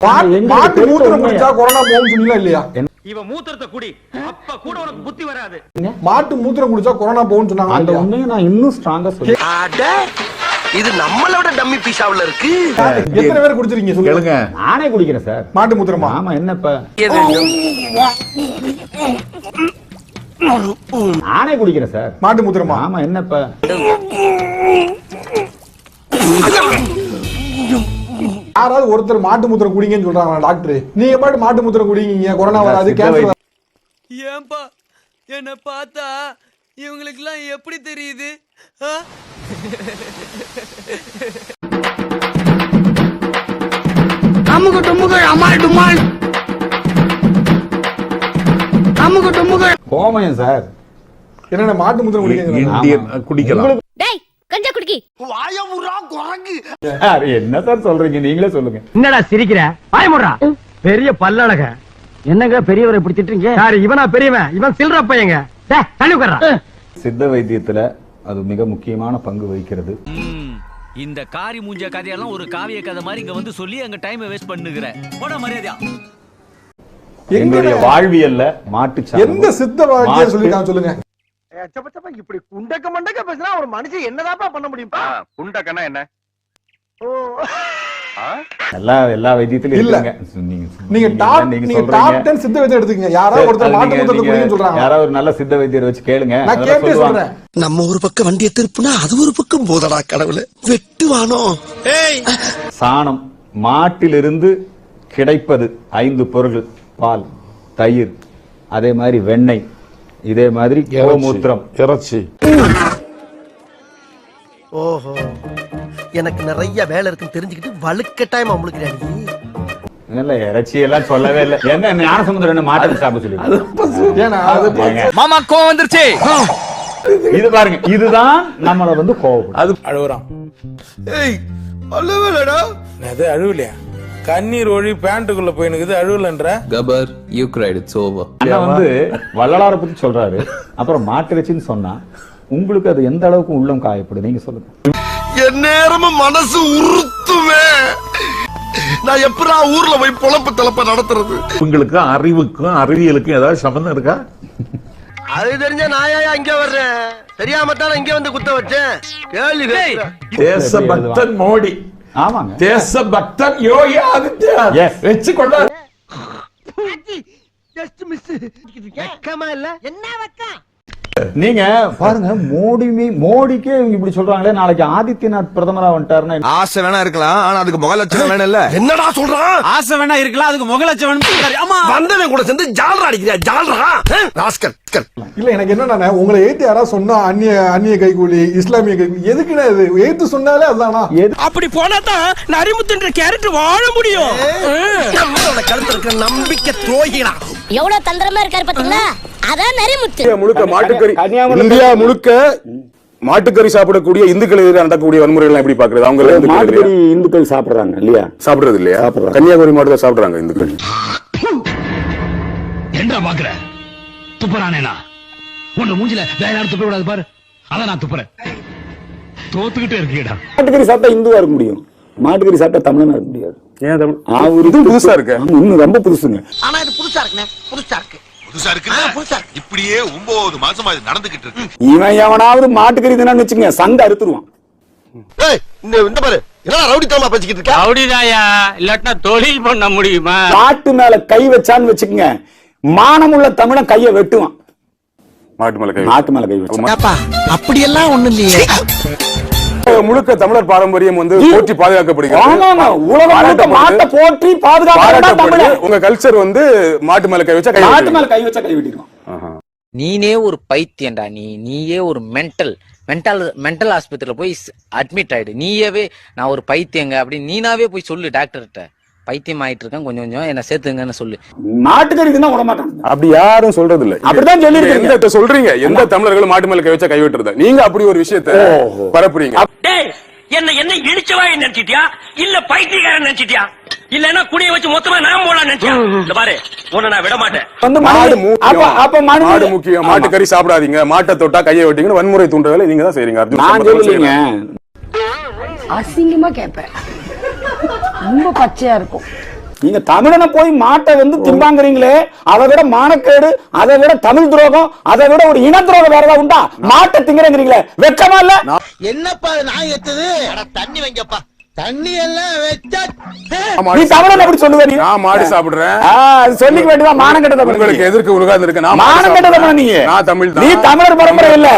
மாட்டு மூத்திரம் குடிச்சா கொரோனா போகும்னு சொன்னீங்களா இல்லையா? இவன் மூத்திரத்தை குடி, அப்ப கூட உனக்கு புத்தி வராது. மாட்டு மூத்திரம் குடிச்சா கொரோனா போகும்னு சொன்னாங்க. அந்த உண்மையை நான் இன்னும் ஸ்ட்ராங்கா சொல்றேன். இது நம்மளோட டம்மி பீஸாவுல இருக்கு. எத்தனை பேர் குடிச்சிருக்கீங்க சொல்லுங்க? நானே குடிக்கிறேன் சார். மாட்டு மூத்திரமா? ஆமா. என்னப்ப நானே குடிக்கிறேன் சார். மாட்டு மூத்திரமா? ஆமா. என்னப்ப யாராவது ஒருத்தர் மாட்டு மூத்திரம் குடிங்கன்னு சொல்றாங்களா டாக்டர்? நீங்க பாட்டு மாட்டு மூத்திரம் குடிங்க, கொரோனா வராது, கேன்சர். ஏன்பா என்ன பார்த்தா இவங்களுக்கு எல்லாம் எப்படி தெரியுது? கோமயம் சார். என்னென்ன மாட்டு மூத்திரம் குடிங்க? குடிக்கலாம். என்ன சார் சொல்றீங்க? நீங்களே சொல்லுங்க. என்னடா சிரிக்கிற? பயமுறா. பெரிய பல்லழக. என்னங்க பெரியவரை இப்படி திட்டுறீங்க? யாரு இவனா பெரியவன்? இவன் சில்ற பையங்க. டேய் தள்ளி உட்கார்றா. சித்த வைத்தியத்துல அது மிக முக்கியமான பங்கு வகிக்கிறது. இந்த காரி மூஞ்ச கதையெல்லாம் ஒரு காவிய கதை மாதிரி இங்க வந்து சொல்லி அங்க டைம் வேஸ்ட் பண்ணுகிற. போட மரியாதையா. எங்களுடைய வாழ்வியல்ல மாட்டு எந்த சித்த வைத்தியம் சொல்லிருக்காங்க சொல்லுங்க? இப்படி குண்டக்க மண்டக்க பேசினா ஒரு மனுஷன் என்னதாப்பா பண்ண முடியும்பா? குண்டக்கனா என்ன? எல்லா வைத்தியத்திலும் இல்லங்க. நீங்க டாப் 10 சித்த வைத்தியம் எடுத்துக்கங்க. யாராவது ஒருத்தர் மாட்டு மூத்திரத்தை குடிங்கன்னு சொல்றாங்க. யாராவது ஒரு நல்ல சித்த வைத்தியரை வச்சு கேளுங்க. நான் கேட்டே சொல்றேன். நம்ம ஒரு பக்கம் வண்டியை திருப்புனா அது ஒரு பக்கம் போதடா கடவுளே. வெட்டுவானோ. சாணம் மாட்டிலிருந்து கிடைப்பது 5 பொருள். பால், தயிர், அதே மாதிரி வெண்ணெய், இதே மாதிரி கோமூத்திரம், இறைச்சி. ஓஹோ, எனக்கு நிறைய வேலை இருக்குன்னு தெரிஞ்சுக்கிட்டு வலுக்கட்டாயமா முழுக்கிறாங்க. இல்ல இறைச்சி எல்லாம் சொல்லவே இல்லை. என்ன ஞானசமுத்திரம் என்ன மாட்டு சாப்பிட சொல்லி மாமா கோவம் வந்துருச்சு. இது பாருங்க, இதுதான் நம்மள வந்து கோவம். அது அழுகுறான். ஏய் அழுவலடா. அது அழுவலையா? கண்ணீர் ஒழி பேண்ட்டுக்குள்ள போயினுக்குது, அழுவலன்ற. கபர் யூ கிரைட், இட்ஸ் ஓவர். அண்ணா வந்து வள்ளலாரை பத்தி சொல்றாரு. அப்புறம் மாட்டிறைச்சின்னு சொன்னா உங்களுக்கு அது எந்த அளவுக்கு உள்ளம் காயப்படும் நீங்க சொல்லுங்க. என் நேரமும் மனசு உறுத்துமே. நான் எப்படா ஊர்ல போய் பொழப்பு தலப்ப நடத்துறது? உங்களுக்கு அறிவுக்கும் அறிவியலுக்கும் ஏதாவது சம்பந்தம் இருக்கா? அது தெரிஞ்ச நாயா இங்க வர்றேன். தெரியாமத்தான இங்க வந்து குத்த வச்சேன். கேள்வி தேசபக்தன் மோடி. ஆமாங்க. தேசபக்தன் யோகி ஆதித்யநாத் வச்சு கொண்டாரு. Just miss. வெக்கமா இல்ல? என்ன வெக்கம்? நீங்க பாருங்க, மோடிக்கே இவங்க இப்படி சொல்றாங்களே, நாளைக்கு ஆதித்யநாத் பிரதமரா வந்துட்டாருன்னா ஆசை வேணா இருக்கலாம், ஆனா அதுக்கு முகலட்சணம் வேணும் இல்ல? என்னடா சொல்றான்? ஆசை வேணா இருக்கலாம், அதுக்கு முகலட்சணம். ஆமா, வந்தவன் கூட சேர்ந்து ஜால்ரா அடிக்கிறியா? ஜால்ரா ராஸ்கல். இல்ல எனக்கு என்னன்னா, உங்களை ஏத்து யாராவது சொன்னா அந்நிய கைகூலி, இஸ்லாமிய கைகூலி, எதுக்குன்னா இது ஏத்து சொன்னாலே அதுதானா? அப்படி போனா தான் நரிமுத்துன்ற கேரக்டர் வாழ முடியும். நம்மளோட கழுத்துல இருக்கிற நம்பிக்கை துரோகினா எவ்வளவு தந்திரமா இருக்காரு பாத்தீங்களா? அதான் நரிமுத்து. முழுக்க மாட்டுக்கறி, இந்தியா முழுக்க மாட்டுக்கறி சாப்பிடக்கூடிய இந்துக்கள் எதிராக நடக்கக்கூடிய வன்முறைகள் எப்படி பாக்குறது? அவங்க மாட்டுக்கறி இந்துக்கள் சாப்பிடுறாங்க இல்லையா? சாப்பிடுறது இல்லையா? கன்னியாகுமரி மாவட்டத்தை சாப்பிடுறாங்க இந்துக்கள். என்ன பாக்குற? துப்புறானேனா? உன்ன மூஞ்சில வேற யாரும் துப்ப கூடாது பாரு. அத நான் துப்புறேன். தோத்துக்கிட்டே இருக்கீடா. மாட்டுக்கறி சாப்பிட்டா இந்துவா இருக்க முடியும், மாட்டுக்கறி சாப்பிட்டா தமிழனா இருக்க முடியாது. ஏன் தமிழ்? இது புதுசா இருக்கு. இன்னும் ரொம்ப புதுசுங்க. ஆனா இது புதுசா இருக்குனே. புதுசா இருக்கு. இப்படியே 9 மாசமா இது நடந்துகிட்டு இருக்கு. இவன் எவனாவது மாட்டுக்கறி தின்னு வச்சுங்க, சங்க அறுத்துருவான். ஏய் இந்த பாரு, என்ன ரவுடித்தனமா பேசிக்கிட்டு இருக்க? ரவுடிதாயா, இல்லட்டா தொழில் பண்ண முடியுமா? மாட்டு மேல கை வச்சான்னு வச்சுக்கங்க, மானமுள்ள தமிழன் கைய வெட்டுவான். மாட்டு மேல கை வச்சா அப்படி எல்லாம் ஒண்ணு இல்லையே. முழுக்க தமிழர் பாரம்பரியம் வந்து போற்றி பாதுகாக்கப்படுகிறது. உலகம் மாட்டை போற்றி பாதுகாக்கப்படுது. உங்க கல்ச்சர் வந்து மாட்டு மேல கை வச்சா கை வெட்டிடுவான். நீனே ஒரு பைத்தியண்டா. நீயே ஒரு மென்டல் ஆஸ்பத்திரியில போய் அட்மிட் ஆயிடு. நீயவே நான் ஒரு பைத்தியங்க அப்படி நீனாவே போய் சொல்லு டாக்டர்கிட்ட. பைத்தியம் ஆயிட்டு இருக்கேன், கொஞ்சம் என்ன சேர்த்துங்கன்னு சொல்லு. மாட்டுக்கறி தின்னா விட மாட்டாங்க. அப்படி யாரும் சொல்றது இல்ல. அப்படிதான் சொல்லி சொல்றீங்க. எந்த தமிழர்களும் மாட்டு மேல கை வச்சா கை வெட்டுறத நீங்க அப்படி ஒரு விஷயத்தை பரப்புறீங்க. என்ன இழிச்சவா நினைச்சிட்டியா? இல்ல பைத்தியக்காரன் நினைச்சிட்டியா? இல்லன்னா குடிய வச்சு மொத்தமா நான் போலாம் நினைச்சியா? இல்ல பாரு, உன்னை நான் விட மாட்டேன். மாடு முக்கியம். மாட்டுக்கறி சாப்பிடாதீங்க, மாட்டை தொட்டா கையை வெட்டிங்கன்னு வன்முறை தூண்டுதலை நீங்க தான் செய்றீங்க. நான் சொல்லுங்க, அசிங்கமா கேட்பேன். ரொம்ப பச்சையா இருக்கும். நீங்க தமிழனை போய் மாட்டை வந்து திம்பாங்கிறீங்களே, அதை விட மானக்கேடு, அதை விட தமிழ் துரோகம், அதை விட ஒரு இன துரோகம் வேறதா உண்டா? மாட்டை திங்கிறீங்களே, வெக்கமா இல்ல? என்னப்பா நான் எத்தது தண்ணி வைங்கப்பா, தண்ணி எல்லாம் வச்சா நீ தமிழன் எப்படி சொல்லுவ? நீ நான் மாடு சாப்பிடுறேன் சொல்லிக்க வேண்டியதா? மானம் கெட்ட தமிழ். உங்களுக்கு எதிர்க்க உலகாந்து இருக்கு. நான் மானம் கெட்ட தமிழ். நீ நான் தமிழ் நீ தமிழர் பரம்பரை இல்ல.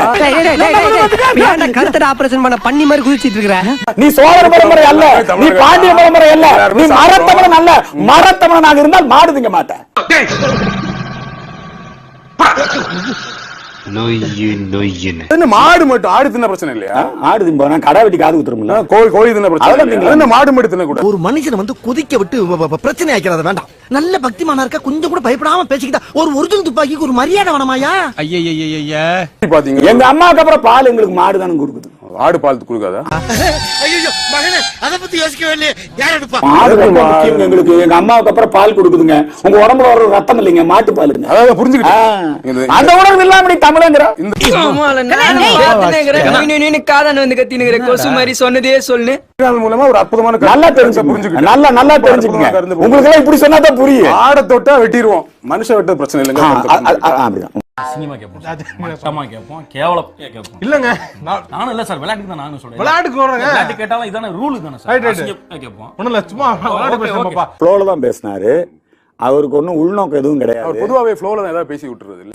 கருத்தட ஆபரேஷன் பண்ண பண்ணி மாதிரி குதிச்சிட்டு இருக்கிற. நீ சோழர் பரம்பரை அல்ல, நீ பாண்டிய பரம்பரை அல்ல, நீ மரத்தமிழன் அல்ல. மரத்தமிழனாக இருந்தால் மாடு திங்க மாட்டேன். மாடு மட்டும் ஆடு தின்ன பிரச்சனை இல்லையா? ஆடு திம்பா, நான் கடை வெட்டி காது குத்துறோம்ல. கோழி தின்ன பிரச்சனை, மாடு மட்டும் தின்ன கூட. ஒரு மனுஷனை வந்து கொதிக்க விட்டு பிரச்சனை ஆக்கிறது வேண்டாம். நல்ல பக்திமானா இருக்கா, கொஞ்சம் கூட பயப்படாம பேசிக்கிட்டா ஒரு ஒரிஜினல் துப்பாக்கிக்கு ஒரு மரியாதை வேணாமாயா? பாத்தீங்க, எங்க அம்மாவுக்கு அப்புறம் பால் எங்களுக்கு மாடு தானே கொடுக்குது. ஆடு பால் கொடுக்காதா? ஐயோ மகனே, அத பத்தி யோசிக்கவே இல்லையே. யார் எடுப்பா? மாடு ரொம்ப முக்கியம் எங்களுக்கு. எங்க அம்மாவுக்கு அப்புறம் பால் கொடுக்குதுங்க. உங்க உடம்புல வர ரத்தம் இல்லைங்க, மாட்டு பாலுங்க. அதாவது புரிஞ்சுக்கிட்டேன். அந்த உணர்வு இல்லாம நீ தமிழங்கிற மூலமா ஒரு அற்புதமான நல்லா தெரிஞ்சுக்கணும். நல்லா தெரிஞ்சுக்கங்க. உங்களுக்கு எல்லாம் இப்படி சொன்னாதான் புரியும். ஆடை தொட்டா வெட்டிடுவோம், மனுஷன் வெட்ட பிரச்சனை இல்லைங்க. அப்படிதான். அசிங்கமா கேட்போம், மட்டமா கேட்போம், கேவலம் கேட்போம். இல்லங்க, நானும் இல்ல சார், விளையாட்டுக்கு தான் நானும் சொல்றேன். விளையாட்டுக்கு வர்றேங்க. விளையாட்டு கேட்டாலும் இதான ரூல் தானே சார். அசிங்கமா கேட்போம். ஒண்ணும் இல்ல, சும்மா விளையாட்டு பேசுறோம்ப்பா. ஃப்ளோல தான் பேசினாரு. அவருக்கு ஒண்ணும் உள்நோக்கம் எதுவும் கிடையாது. அவர் பொதுவாவே ஃப்ளோல தான் ஏதாவது பேசி விட்டுறது இல்ல.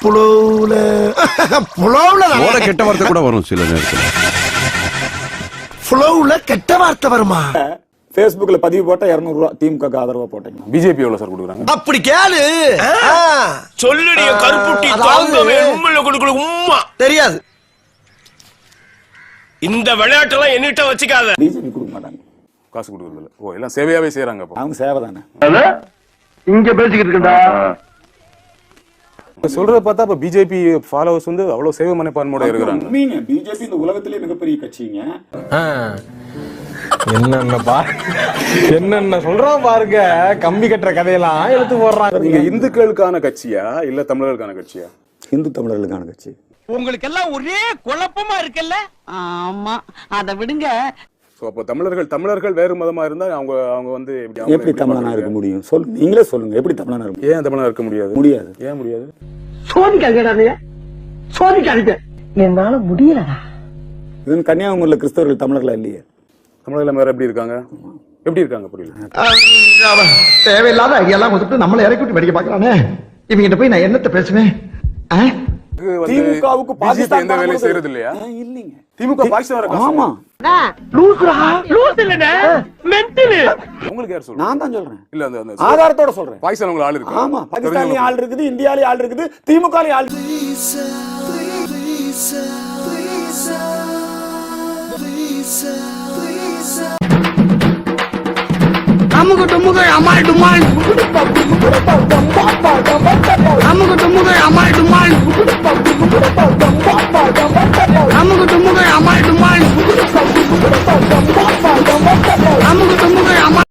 ஃப்ளோல கெட்ட வார்த்தை கூட வரும் சில நேரத்துல. ஃப்ளோல கெட்ட வார்த்தை வருமா? Facebookல பதிவு போட்டா 200 ரூபாய் திமுக ஆதரவா போட்டீங்க. பிஜேபி எவ்வளவு சார் கொடுக்குறாங்க? அப்படி கேளு. சொல்லுடிய கருப்புட்டி தாங்கவே உம்மல கொடுக்கல உம்மா தெரியாது. இந்த விளையாட்டெல்லாம் என்னிட்ட வச்சுக்காத. பிஜேபி கொடுக்க மாட்டாங்க, காசு கொடுக்கறது இல்ல. ஓ, எல்லாம் சேவையாவே செய்யறாங்க. அப்ப அவங்க சேவை தானே. இங்க பேசிக்கிட்டு இருக்கடா. சொல்றத பார்த்தா அப்ப பிஜேபி ஃபாலோவர்ஸ் வந்து அவ்வளவு சேவை மனப்பான்மையோட இருக்கிறாங்க. பிஜேபி இந்த உலகத்திலே மிகப்பெரிய கட்சிங்க. என்னென்ன சொல்றான் பாருங்க, கம்பி கட்டுற கதையெல்லாம் எடுத்து போடுறாங்க. நீங்க இந்துக்களுக்கான கட்சியா இல்ல தமிழர்களுக்கான கட்சியா? இந்து தமிழர்களுக்கான கட்சி. உங்களுக்கு எல்லாம் ஒரே குழப்பமா இருக்குல்ல? ஆமா, அத விடுங்க. சோ அப்ப தமிழர்கள் வேறு மதமா இருந்தா அவங்க வந்து எப்படி தமிழனா இருக்க முடியும்? சொல்லுங்க, நீங்களே சொல்லுங்க. எப்படி தமிழனா இருக்க? ஏன் தமிழனா இருக்க முடியாது? ஏன் முடியாது? சோதிக்காதீங்க, சோதிக்காதீங்க. என்னால முடியலடா. இது கன்னியாகுமரியில கிறிஸ்தவர்கள் தமிழர்களா இல்லையே? தமிழர்கள் வேற எப்படி இருக்காங்க? புரியல. தேவையில்லாத ஐடியாலாம் கொடுத்துட்டு நம்மள இறக்கி விட்டு வெடிக்க பாக்குறானே. இவங்கிட்ட போய் நான் என்னத்த பேசுவேன்? திமுகவுக்கு பாகிஸ்தான் எந்த வேலையும் செய்யறது இல்லையா? இல்லீங்க. திமுக பாகிஸ்தான். ஆமா, லூசுரா, லூஸ் இல்லடா, மென்டல். உங்களுக்கு யார் சொல்றா? நான் தான் சொல்றேன். இல்ல அந்த ஆதாரத்தோட சொல்றேன். பாகிஸ்தான் உங்களுக்கு ஆள் இருக்கு. ஆமா, பாகிஸ்தான்லயும் ஆள் இருக்குது, இந்தியாலயும் ஆள் இருக்குது, திமுகலயும் ஆள். அமுகு டுமுகு அமால் டுமால். அமுகு டுமுகு அமால் டுமால்.